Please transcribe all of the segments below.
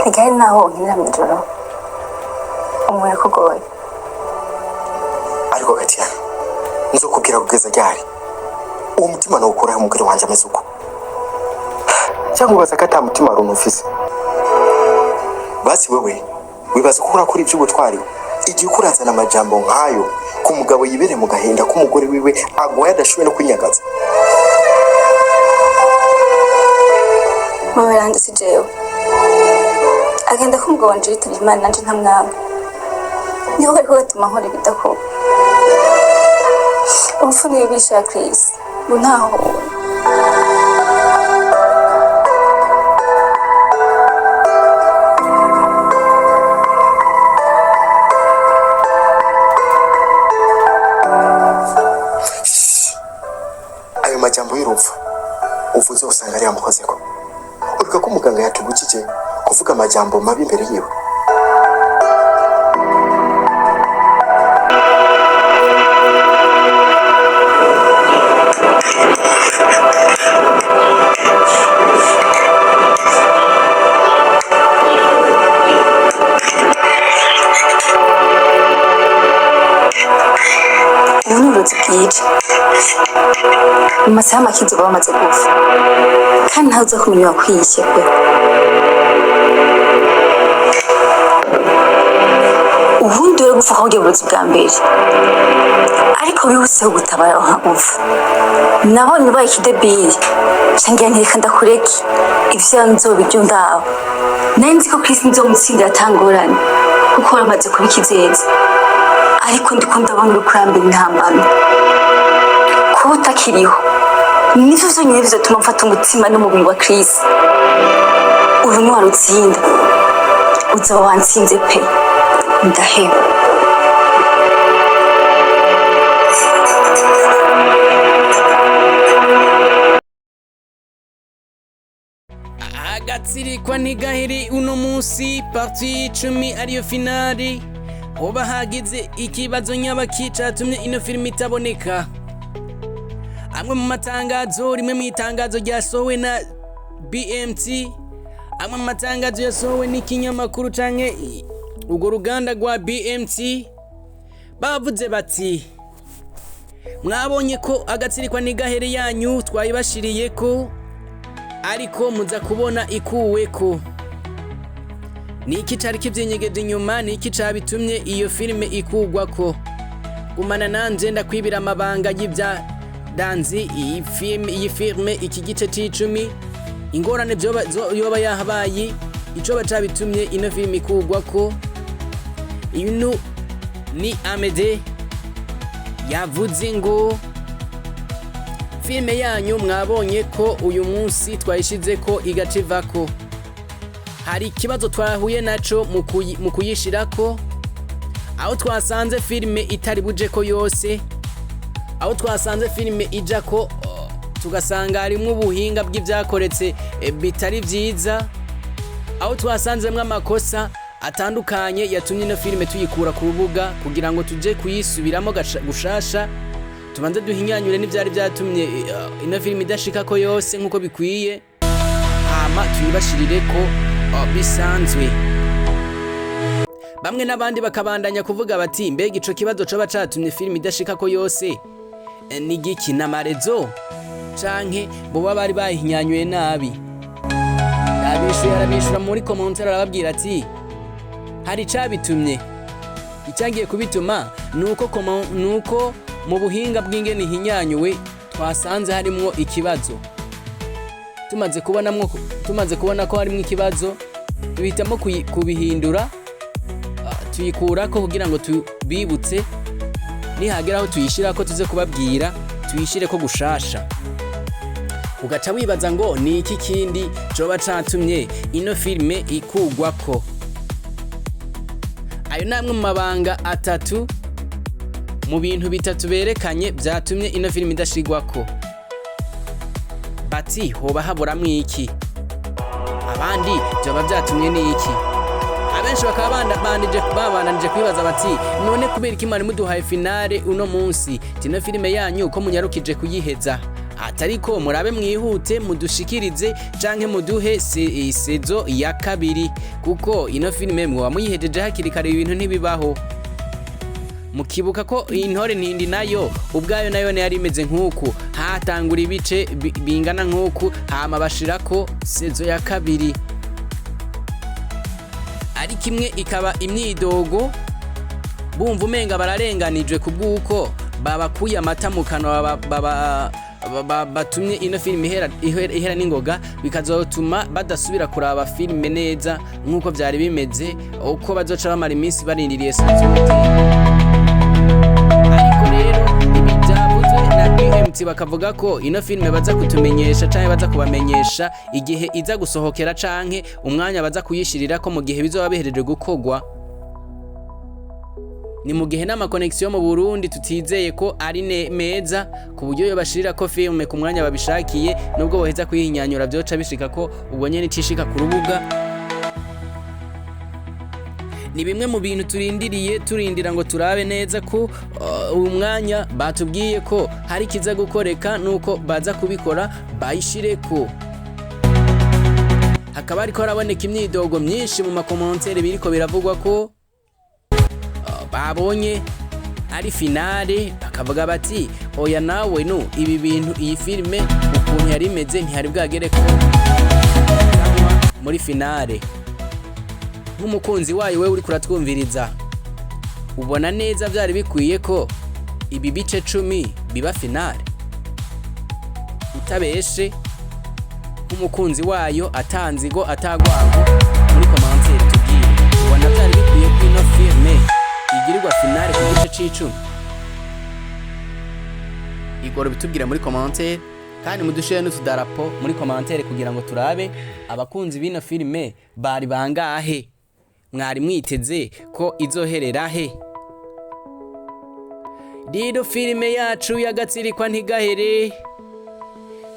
Ntigahere naho nkira mw'ijoro umwe kugoye ariko Katia nzokubwira kugeza ryari uwo mutima no ukora umugore wanje ameze uko cyangwa ubaza ko ata mutima runtu ufise basi wewe wibaza ko urakora iby'ubutwari igihe ukurazana amajambo nkayo ku mugabo yibere mu gahinda ko umugore wiwe aguye adashoboye no kwinyagaza mama yandi sijewe agenda ko umugabo wanje yitavye Imana nanje ntamwanga niho ariko gatuma nkora ibidakora urupfu n'ibisha Chris ngo ntaho ayo majambo y'urupfu uvuze usanga ari yamukozeko uvuga ko umuganga yatubukije kuvuga amajambo mabi imbere yiwe ubunuruzi bwica mu masaha make inzoga bamaze gupfa kandi ntawe uza kumenya wakwishe kwe ubundi uri gupfa kugira uburozi bwa mbere ariko bihuseho gutabara upfa nabonye ubaye ikidebiri cangira ntireka ndakureke ivyo nzobiryo ndaho nari nzi ko Chris nzomutsindira atangorane kuko waramaze kuba ikizeza ariko ndiko ndabona uri kurambira intambara kuba utakiriho nivyo vyonyene bizotuma mfata umutima n'umubiri wa Chris ubu niwarutsinda uzoba wantsinze pe ndaheba Agatsirikwa Ntigahere uno munsi parti 10 ariyo finali hoba hagize ikibazo nyabaki catumye ino filime itaboneka amwe mu matangazo rimwe mu itangazo ryasohowe na BMT amwe mu matangazo yasohowe n'ikinyamakuru canke urwo ruganda rwa BMT bavuze bati mwabonye ko Agatsirikwa Ntigahere yanyu twayibashiriye ko ariko muza kubona ikuweko niki cari kivyenyegeje inyuma niki cabitumye iyo filime ikugwako gumana nanje ndakwibira amabanga y'ivya danzi iyi filime iki gice c'10 ingorane yoba yahabaye ico bacabitumye ino filime ikugwako ino ni Imeze yavuze ngo filime yanyu mwabonye ko uyu munsi twayishize ko igacivako hari ikibazo twahuye naco mu kuyishirako aho twasanze filime itari buje ko yose aho twasanze filime ijako tugasanga harimo ubuhinga bw'ivyakoretse bitari vyiza aho twasanzemwe amakosa atandukanye yatumye ino filime tuyikura ku rubuga kugira ngo tuje kuyisubiramo gushasha tubanze duhinyanyure n'ivyari vyatumye ino filime idashika ko yose nkuko bikwiye hama tuyibashirire ko bisanzwe bamwe n'abandi bakabandanya kuvuga bati mbega ico kibazo coba catumye filime idashika ko yose ni giki n'amarezo canke boba bari bahinyanyuye nabi arabishura muri commentaire arababwira ati hari cabitumye icyagiye kubituma nuko mu buhinga bw'ingene hinyanyuwe twasanze harimo ikibazo tumaze kubona ko harimo ikibazo duhitamo kubihindura tuyikura ko kugira ngo tubibutse nihagera aho tuyishira ko tuze kubabwira tuyishire ko gushasha. Ugaca wibaza ngo ni iki kindi coba catumye ino filme ikugwako. Ayo namwe mu mabanga atatu mu bintu bitatu berekanye byatumye ino filme idashigwako. Bati hoba haburamwo iki? Abandi byoba byatumye ni iki? Abenshi bakaba babandanije kwibaza bati none kubera iki mwari muduhaye finale uno munsi tino filme yanyu ko munyarukije kuyiheza, atariko murabe mwihute mudushikirize canke muduhe sezo ya kabiri, kuko ino filme mwe wamuyihejeje hakiri kare ibintu ntibibaho. Mukibuka ko intore ntindi nayo ubwayo nayo yari imeze nk'uku, hatangura ibice bingana nk'uku hama bashirako sezo ya kabiri. Ari kimwe ikaba imyidogo bumva umenga bararenganijwe kubwuko babakuye amata mu kanwa batumye ino filime ihera n'ingoga, bikazotuma badasubira kuraba filime neza nk'uko byari bimeze uko bazoca bamara iminsi barindiriye sazote. Ariko rero ibi byavuzwe na BMT bakavuga ko ino filime baza kutumenyesha canke baza kubamenyesha igihe iza gusohokera canke umwanya baza kuyishirira ko mu gihe bizoba bihereje gukogwa. Ni mu gihe n'amakonexion mu Burundi tutizeye ko ari meza ku buryo yo bashirira ko filme ku mwanya babishakiye, nubwo boheza kuyihinyanyura byoca bishika ko ubwo nyene cishika ku rubuga. Ni bimwe mu bintu turindira ngo turabe neza ko umwanya batubwiye ko hari kiza gukoreka nuko baza kubikora bayishireko. Hakaba ariko haraboneka imyidogo myinshi mu makomentere biriko biravugwa ko babonye ari finale, bakavuga bati oya nawe no ibi bintu iyi filme ukuntu yari imeze ntihari bwagere ko muri finale. Nk'umukunzi wayo wewe uri kuratwumviriza, ubona neza byari bikwiye ko ibi bice 10 biba finale? Utabeshe nk'umukunzi wayo atanzigo atagwaho muri commentaire tubwire, ubona byari bikwiye ko ino filme igirirwa finale ku gice c'10? Igoro bitubwira muri commentaire, kandi mudushire n'utudarapo muri commentaire kugira ngo turabe abakunzi b'ino filme bari bangahe, mwari mwiteze ko izoherera he. Rero filme yacu y'Agatsirikwa Ntigahere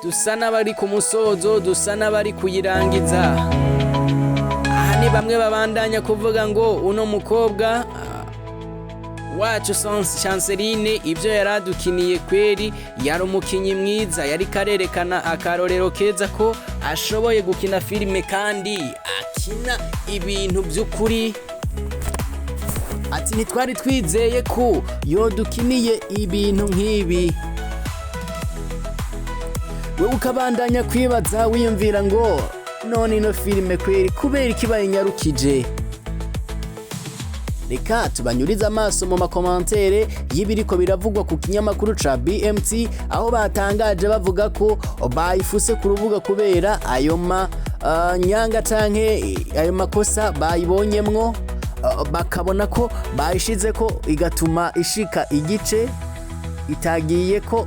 dusa n'abari ku musozo, dusa n'abari kuyirangiza. Aha ni bamwe babandanya kuvuga ngo uno mukobwa wacu Chanceline ibyo yaradukiniye kweri, yari umukinyi mwiza, yari karerekana akarorero keza ko ashoboye gukina filime kandi akina ibintu by'ukuri. Ati ntitwari twizeye ko yodukiniye ibintu nk'ibi. Wewe ukabandanya kwibaza wiyumvira ngo none ino filime kweri kubera ikibaye nyarukije. Reka tubanyuriza amaso mu makomentere y'ibiriko biravugwa ku kinyamakuru ca BMT, aho batangaje bavuga ko bayifuse ku rubuga kubera ayo nyanga canke ayo makosa bayibonyemwo, bakabona ko bayishize ko igatuma ishika igice itagiye ko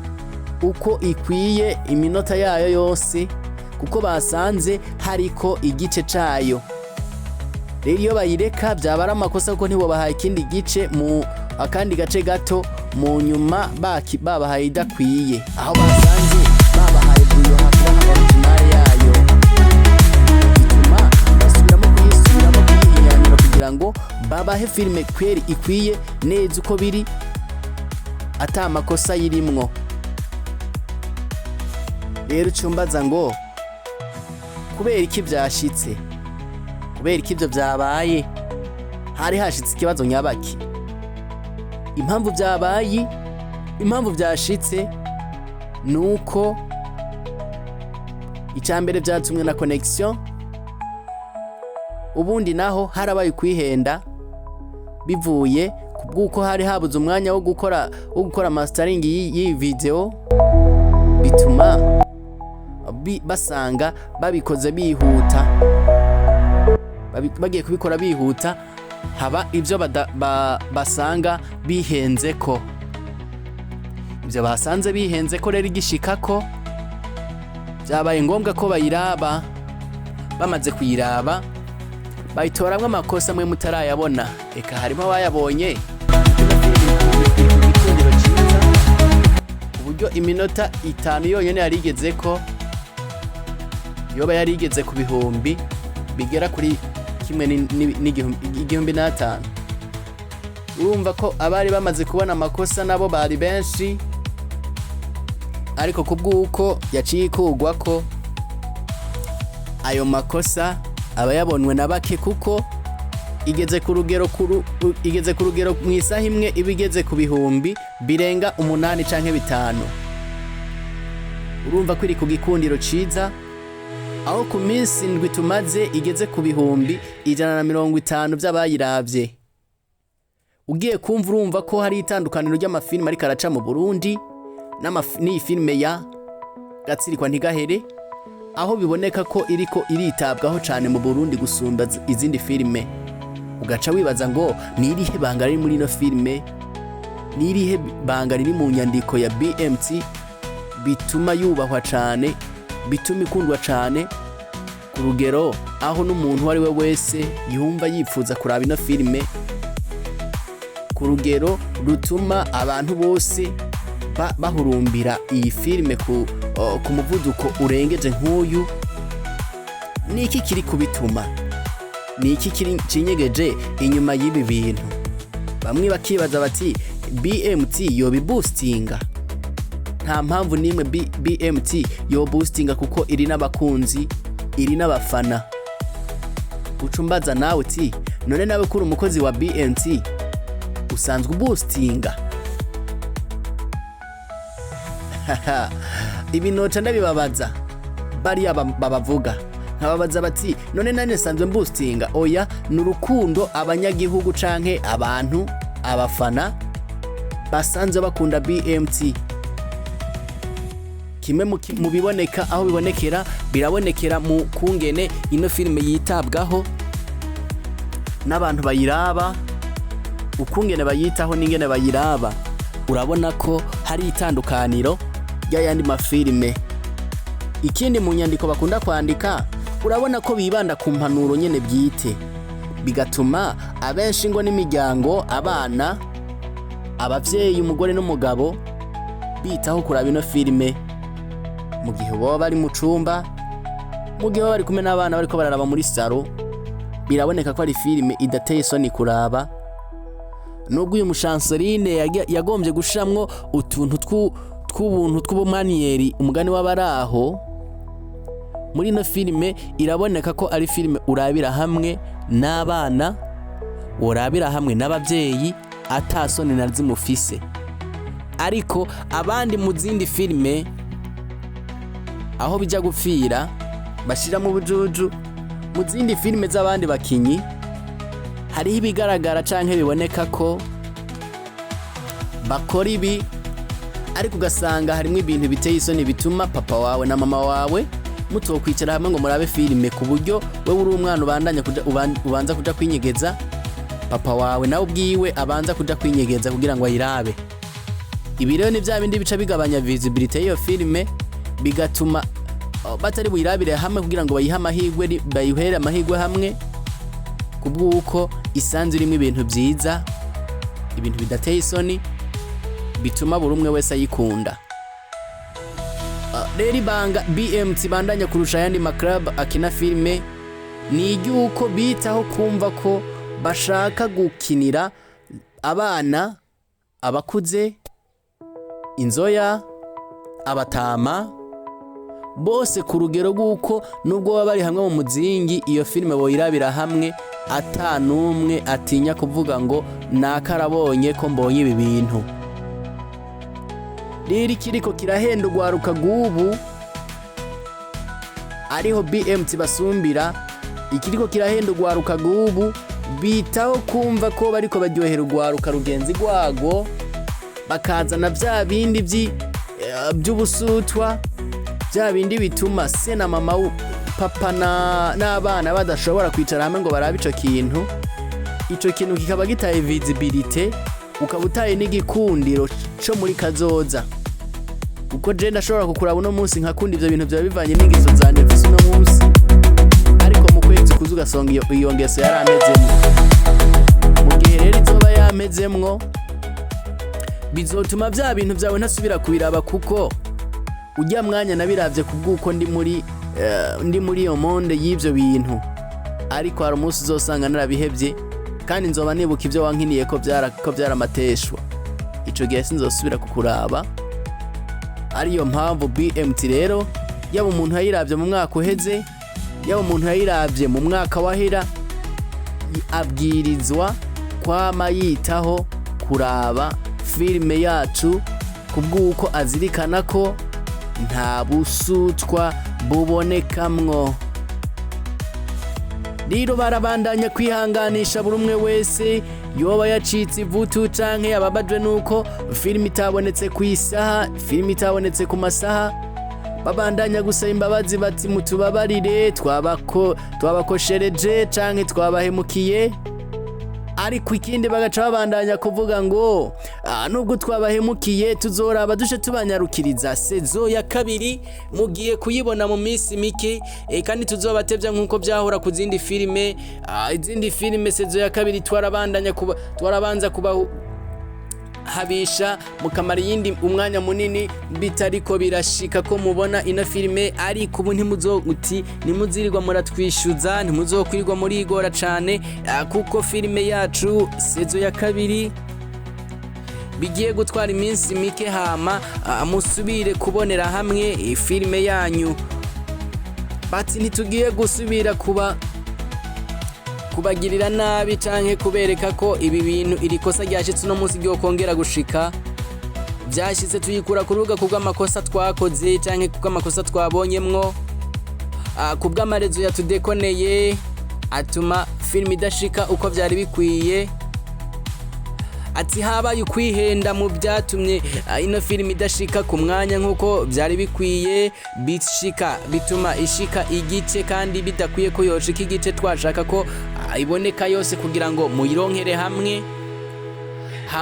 uko ikwiye iminota yayo yose, kuko basanze hariko igice cayo. Rero iyo bayireka byabara amakosa kuko ntibo bahaye ikindi gice mu akandi gace gato mu nyuma babahaye idakwiye, aho basanze babahaye buyo hakira original yayo, bituma basubiramo kuyihinyanyura kugira ngo babahe filme kweri ikwiye neza uko biri ata makosa yirimwo. Rero cyumbaza ngo kubera iki byashitse, kubera iki ibyo byabaye, hari hashitse ikibazo nyabaki. Impamvu byabaye, impamvu byashitse nuko icambere byatumwe na connection, ubundi naho harabaye kwihenda bivuye kubwuko hari habuze umwanya wo gukora mastering y'iyi video, bituma basanga babikoze bihuta, bagiye kubikora bihuta, haba ibyo basanga bihenze ko. ibyo basanze bihenze ko rero igishika ko byabaye ngombwa ko bayiraba. Bamaze kuyiraba bayitoramwo amakosa amwe mutarayabona, eka harimo abayabonye uburyo iminota 5 yonyene yarigeze ko yoba yarigeze ku bihumbi bigera kuri 1,500. urumva ko abari bamaze kubona amakosa nabo bari benshi, ariko kubw'uko yaciye ikugwa ko ayo makosa aba yabonwe na bake, kuko igeze ku rugero mu isaha imwe iba igeze ku bihumbi birenga 8 canke 5. urumva ko iri ku gikundiro ciza, aho ku minsi 7 tumaze igeze ku bihumbi 150 by'abayiravye. Ugiye kumva urumva ko hari itandukaniro ry'amafilime ariko araca mu Burundi n'iyi filime ya Agatsirikwa Ntigahere, aho biboneka ko iriko iritabwaho cyane mu Burundi gusumba izindi filime. Ugaca wibaza ngo ni irihe banga riri muri ino filime, ni irihe banga riri mu nyandiko ya BMT bituma yubahwa cyane, bituma ikundwa cyane ku rugero aho n'umuntu wari we wese yumva yifuza kuraba ino filime, ku rugero rutuma abantu bose bahurumbira iyi filime ku muvuduko urengeje nk'uyu. Niki kiri kubituma? Niki kiri cinyegeje inyuma y'ibi bintu? Bamwe bakibaza bati BMT yobi boostinga. Nta mpamvu nimwe BMT yo boostinga, kuko iri n'abakunzi, iri n'abafana. Ucumbaza nawe uti none nawe kuri umukozi wa BMT usanzwe boostinga? Ibi noca ndabibabaza bariya babavuga, nkababaza bati none nane sanzwe boostinga? Oya, n'urukundo abanyagihugu canke abantu abafana basanzwe bakunda BMT. Kimwe mu biboneka, aho bibonekera birabonekera mu kungene ino filime yitabwaho n'abantu bayiraba, ukungene bayitaho n'ingene bayiraba. Urabona ko hari itandukaniro y'ayandi mafilime. Ikindi mu nyandiko bakunda kwandika, urabona ko bibanda ku mpanuro nyene bwite, bigatuma abenshi ngo n'imiryango, abana, abavyeyi, umugore n'umugabo bitaho kuraba ino filime mu gihe baba bari mu cumba, mu gihe bari kumwe n'abana bariko bararaba muri saro. Biraboneka ko ari filime idateye isoni kuraba, nubwo uyu mushanserine yagombye gushiramwo utuntu tw'ubuntu tw'ubumaniyeri, umugani w'abaraho. Muri ino filime iraboneka ko ari filime urabira hamwe n'abana, urabira hamwe n'abavyeyi, atasoni na zimufise. Ariko abandi mu zindi filime aho bijya gupfira bashira mu bujuju, mu zindi filime z'abandi bakinyi hariho ibigaragara canke biboneka ko bakora ibi, ariko ugasanga harimo ibintu biteye isoni bituma papa wawe na mama wawe mutokwicara hamwe ngo murabe filime, ku buryo wewe uri umwana ubanza kuja kwinyegeza, papa wawe nawe ubwiwe abanza kuja kwinyegeza kugira ngo ayirabe. Ibi rero ni bya bindi bica bigabanya visibility y'iyo filime, bigatuma batari buyirabire hamwe kugira ngo bayihere amahirwe hamwe, kubw'uko isanzwe irimo ibintu byiza, ibintu bidateye isoni, bituma buri umwe wese ayikunda. Rero ibanga BMT bandanya kurusha ayandi maklub akina filime ni iry'uko bitaho kumva ko bashaka gukinira abana, abakuze, inzoya, abatama, bose ku rugero rw'uko nubwo baba bari hamwe mu muzingi, iyo filime boyirabira hamwe atanumwe atinya kuvuga ngo nakarabonye ko mbonye ibi bintu. Riri kiriko kirahenda ugwaruka gubu ariho BMT basumbira, ikiriko kirahenda ugwaruka gubu bitaho kumva ko bariko baryohera ugwaruka rugenzi rwago, bakazana bya bindi by'ubusutwa, bya bindi bituma se na mama, papa n'abana badashobora kwicara hamwe ngo barabe ico kintu. Ico kintu kikaba gitaye visibility, ukaba utaye n'igikundiro cyo muri kazoza, kuko je ndashobora kukuraba uno munsi nkakunda ivyo bintu byaba bivanye n'ingeso zanje mfise uno munsi, ariko mu kwezi kuza ugasonga iyo ngeso yaramezemwo. Mu gihe rero izoba yamezemwo, bizotuma vya bintu vyawe ntasubira kubiraba, kuko ujya mwanya nabiravye kubwuko ndi muri iyo monde y'ivyo bintu, ariko hari umunsi uzosanga narabihevye kandi nzoba nibuka ivyo wankiniye ko vyaramateshwa. Ico gihe sinzosubira kukuraba. Ariyo mpamvu BMT rero, yaba umuntu yayiravye mu mwaka uheze, yaba umuntu yayiravye mu mwaka wahera, abwirizwa kwama yitaho kuraba filime yacu, kubwuko azirikana ko nta busutwa bubonekamwo. Rero barabandanya kwihanganisha buri umwe wese yoba yacitse ivutu canke yababajwe nuko filime itabonetse ku isaha, filime itabonetse ku masaha. Babandanya gusaba imbabazi bati mutubabarire, twabakoshereje canke twabahemukiye. Ariko ikindi bagaca babandanya kuvuga ngo nubwo twabahemukiye tuzoraba dushe tubanyarukiriza sezo ya kabiri, mugiye kuyibona mu minsi mike, kandi tuzobatevya nkuko byahora ku zindi filime. Izindi filime sezo ya kabiri twarabanza habisha mukamara yindi umwanya munini bitariko birashika ko mubona ina filime, ariko ubu ntimuzirirwa muratwishyuza, ntimuzokwirirwa murigora cane, kuko filime yacu sezo ya kabiri bigiye gutwara iminsi mike, hama musubire kubonera hamwe filime yanyu. Bati ntitugiye gusubira kubagirira nabi canke kubereka ko ibi bintu iri kosa ryashitse uno munsi ryo kongera gushika. Byashitse tuyikura ku rubuga kubw'amakosa twakoze canke kubw'amakosa twabonyemwo, kubw'amarezo yatudekoneye atuma filime idashika uko vyari bikwiye. Ati habaye ukwihenda mu byatumye ino filime idashika ku mwanya nkuko byari bikwiye, bituma ishika igice kandi bidakwiye ko yoshika igice twashaka ko iboneka yose kugira ngo muyironkere hamwe.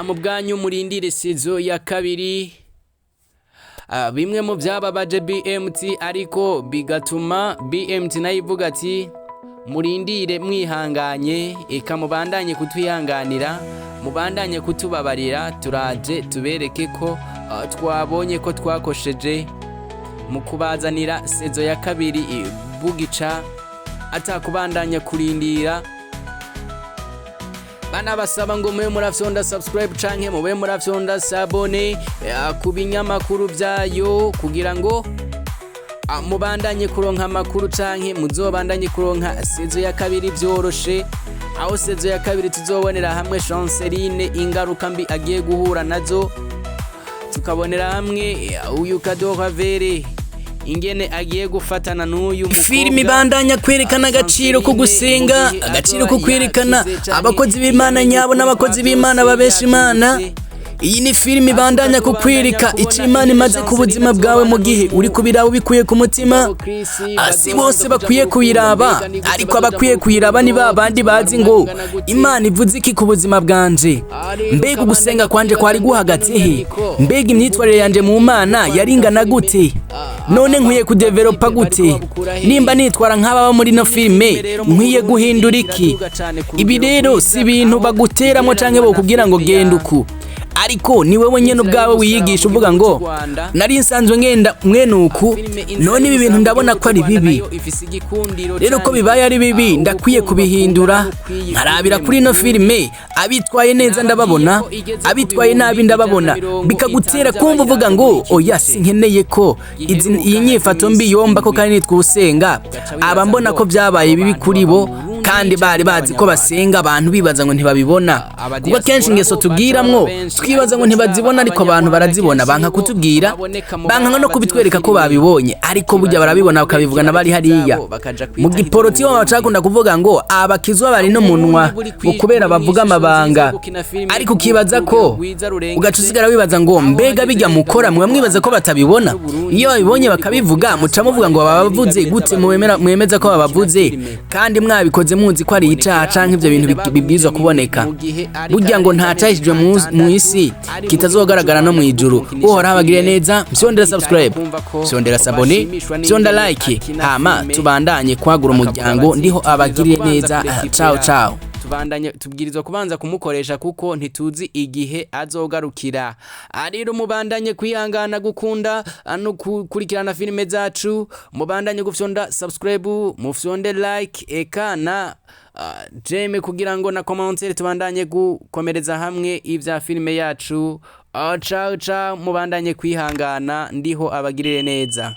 Mu bwanyu murindire sezo ya kabiri. Bimwe mu byababaje BMT, ariko bigatuma BMT nayo ivuga ati murindire mwihanganye, eka mubandanye kutwihanganira, mubandanye kutubabarira, turaje tubereke ko twabonye ko twakosheje mu kubazanira sezo ya kabiri bugica, atakubandanya kurindira. Bana basaba ngo mube murafyonda subscribe canke mube murafyonda sabone ku binyamakuru byayo, kugira ngo mubandanye kuronka amakuru canke muzobandanye kuronka sezo ya kabiri byoroshe. Aho sezo ya kabiri tuzobonera hamwe Chanceline ingaruka mbi agiye guhura nazo, tukabonera hamwe uyu Kadora Vere ingene agiye gufatana n'uyu mukobwa. Filime ibandanya kwerekana agaciro ko gusenga, agaciro ko kwerekana abakozi b'Imana nyabo n'abakozi b'Imana babesha Imana. Iyi ni filime ibandanya kukwereka icyo Imana imaze ku buzima bwawe mu gihe uri kubiraba ubikuye ku mutima. Si bose bakwiye kuyiraba, ariko abakwiye kuyiraba ni babandi bazi ngo Imana ivuze iki ku buzima bwanje, mbega ugusenga kwanje kwari guhagaze he, mbega imyitwarire yanje mu Mana yaringana gute, none nkwiye kudevelopa gute, nimba nitwara nk'ababa muri no filime nkwiye guhindura iki. Ibi rero si ibintu baguteramo canke bokubwira ngo genda uku, ariko ni wewe nyene ubwawe wiyigisha uvuga ngo nari nsanzwe ngenda mwenuku, none ibi bintu ndabona ko ari bibi, rero ko bibaye ari bibi ndakwiye kubihindura. Nkarabira kuri no filime abitwaye neza ndababona, abitwaye nabi ndababona, bikagutera kumva uvuga ngo oya sinkeneye ko iyi nyifato mbi yomba ko kandi nitwa usenga. Aba mbona ko byabaye bibi kuri bo, kandi bari bazi ko basenga, abantu bibaza ngo ntibabibona, kuko kenshi ingeso tugiramwo twibaza ngo ntibazibona, ariko abantu barazibona, banka kutubwira, banka no kubitwereka ko babibonye, ariko burya barabibona bakabivugana bari hariya mu giporoti. Wa bacakunda kuvuga ngo abakizwa bari no munwa kubera bavuga amabanga, ariko kibaza ko ugaca usigara wibaza ngo mbega bijya mukora mwe mwibaza ko batabibona. Iyo babibonye bakabivuga muca muvuga ngo babavuze gute, mwemeza ko babavuze kandi mwabikoze musanze muzi ko ari icaha canke ivyo bintu bibwirizwa kuboneka burya ngo nta cahishijwe mu isi kitazogaragara no mw'ijuru uhoraho abagirire neza msyondera subscribe msyondera sabone msyonda like hama tubandanye kwagura umuryango ndiho abagirire neza ciao ciao tubwirizwa kubanza kumukoresha kuko ntituzi igihe azogarukira ariro mubandanye kwihangana gukunda no kurikirana filime zacu mubandanye gufyonda subscribe mufyonde like eka na jeme kugira ngo na commentaire tubandanye gukomereza hamwe ivya filime yacu ciao ciao mubandanye kwihangana ndiho abagirire neza.